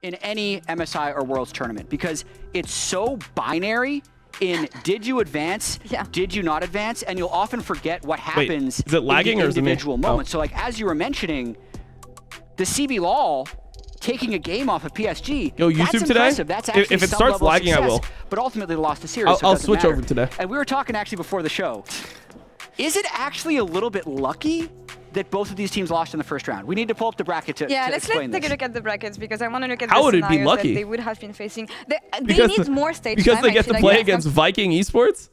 in any MSI or Worlds tournament because it's so binary in did you advance, did you not advance, and you'll often forget what happens. Wait, is it lagging in or is it me? individual moments. So like as you were mentioning, the CB LOL taking a game off of PSG. Yo, YouTube that's today? impressive. That's actually If it some starts level of lagging, I success, will. But ultimately, they lost the series. So I'll switch over today. And we were talking actually before the show. Is it actually a little bit lucky that both of these teams lost in the first round? We need to pull up the bracket to let's explain take this. a look at the brackets because I want to look at How the would it be scenarios lucky? that they would have been facing. They need more stage because time. they get to play against Viking Esports?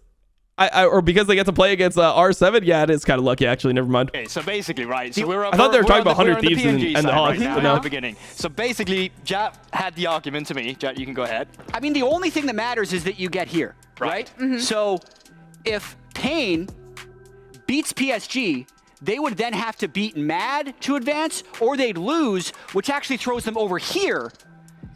Or because they get to play against R7? Yeah, it is kind of lucky, actually. Never mind. Okay, so basically, right. So I thought they were talking about 100 Thieves and the Hawks. Right now, No. in the beginning. So basically, Jat had the argument to me. Jat, you can go ahead. I mean, the only thing that matters is that you get here, right? So if Pain beats PSG, they would then have to beat Mad to advance, or they'd lose, which actually throws them over here,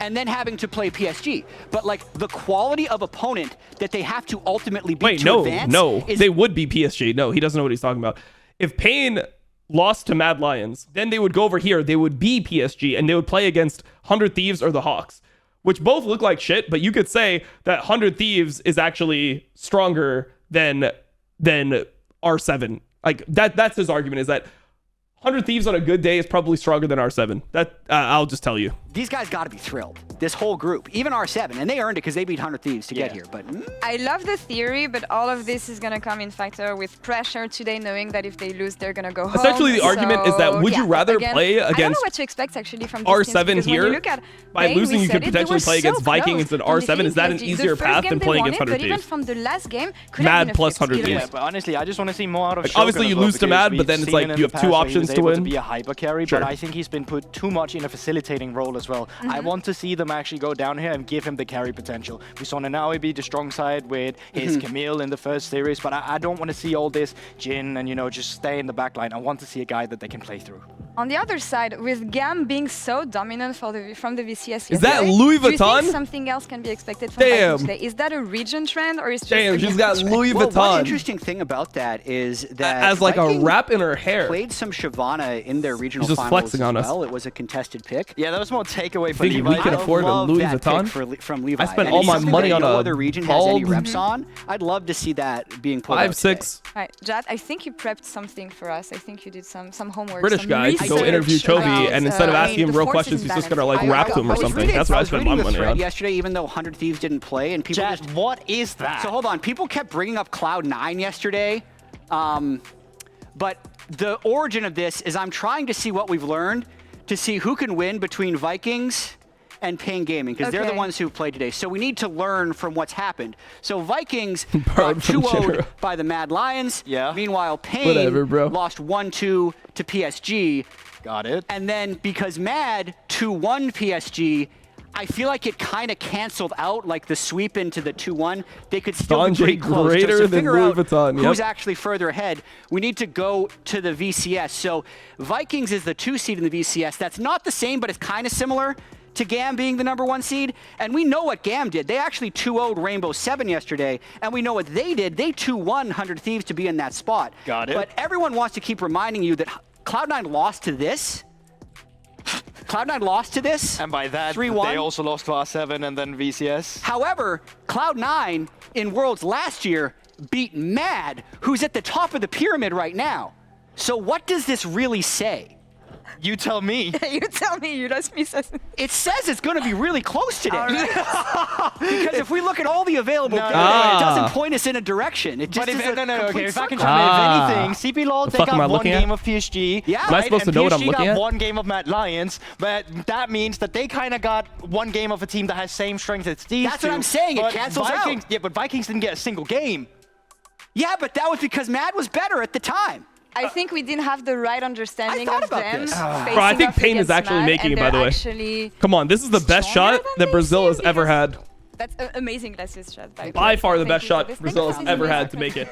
and then having to play PSG. But like the quality of opponent that they have to ultimately beat to advance they would be PSG. No, he doesn't know what he's talking about. If Pain lost to Mad Lions, then they would go over here, they would be PSG, and they would play against 100 Thieves or the Hawks, which both look like shit, but you could say that 100 Thieves is actually stronger than R7. Like that's his argument, is that 100 Thieves on a good day is probably stronger than R7. That I'll just tell you. These guys got to be thrilled. This whole group, even R7, and they earned it because they beat 100 Thieves to get here. But I love the theory, but all of this is going to come in factor with pressure today, knowing that if they lose, they're going to go home. Essentially, the argument is that would you rather play against I don't know what to expect actually from R7 here? By losing, you could potentially play against Viking instead of R7. Is that an easier path than playing against 100 But even Thieves? from the last game, could Mad have been plus 100 either Thieves. way. But honestly, I just want to see more out of Like, Shogun obviously, as you well, lose to because Mad, but we've then it's seen like in you the have two past where he options was to able win. to be a hyper carry, Sure. but I think he's been put too much in a facilitating role as well. I want to see them actually go down here and give him the carry potential. We saw Nanawi be the strong side with his Camille in the first series, but I don't want to see all this Jin and, you know, just stay in the back line. I want to see a guy that they can play through. On the other side, with Gam being so dominant from the VCS Is that yesterday, Louis do you Vuitton? think something else can be expected from Viking today? Is that a region trend or is just Damn, a she's game got trend? Louis well, one Vuitton interesting thing about that is that as like Viking a wrap in her hair. played some Shyvana in their regional She's just finals flexing as on us. well. It was a contested pick. Yeah, that was more takeaway for Thinking Levi. we can though. afford a love Louis that Vuitton? pick from Levi. I spent And all it's my something money that on no a other region has any bald- reps on. I'd love to see that being pulled out 5'6". Right, Jad, I think you prepped something for us. I think you did some homework. British some guy to go research interview Chovy, about, and instead of asking him the real forces questions, he's just imbalance. gonna like rap to him or I was something. reading- That's what I was spent my reading the money thread on. yesterday, even though 100 Thieves didn't play, and people Jat, just... what is that? So hold on, people kept bringing up Cloud9 yesterday, but the origin of this is I'm trying to see what we've learned to see who can win between Vikings and Pain Gaming, because they're the Okay. ones who played today. So we need to learn from what's happened. So Vikings Borrowed got from 2-0'd Jiro. by the Mad Lions. Yeah. Meanwhile, Pain Whatever, bro. lost 1-2 to PSG. Got it. And then because Mad 2-1 PSG, I feel like it kind of canceled out like the sweep into the 2-1. They could still be Sanjay pretty close. greater to than figure Louis out Vuitton, who's yep. actually further ahead, we need to go to the VCS. So Vikings is the 2 seed in the VCS. That's not the same, but it's kind of similar to GAM being the #1 seed. And we know what GAM did. They actually 2-0'd Rainbow 7 yesterday. And we know what they did. They 2-1 100 Thieves to be in that spot. Got it. But everyone wants to keep reminding you that Cloud9 lost to this. Cloud9 lost to this. And by that, 3-1. they also lost to R7 and then VCS. However, Cloud9 in Worlds last year beat Mad, who's at the top of the pyramid right now. So what does this really say? You tell me. You tell me, you asked me. It says it's going to be really close today. All right. Because if we look at all the available data, no. it doesn't point us in a direction. It just But is if, a no, okay, complete if I can circle. chime in, if anything, CP LOL, they fuck am I got one looking at? game of PSG. Yeah. Am I supposed to know what I'm PSG looking got at? one game of Mad Lions, but that means that they kind of got one game of a team that has same strength as these That's two. what I'm saying, it But cancels Vikings, out. Yeah, but Vikings didn't get a single game. Yeah, but that was because Mad was better at the time. I think we didn't have the right understanding I thought of about them. this. Bro, I think Pain is actually making it, by the way. Come on, this is the best Stronger shot than that they Brazil has seem ever because- had. That's amazing glasses shot. By far the Thank best you for shot this. Brazil Thank has you. ever had to make it.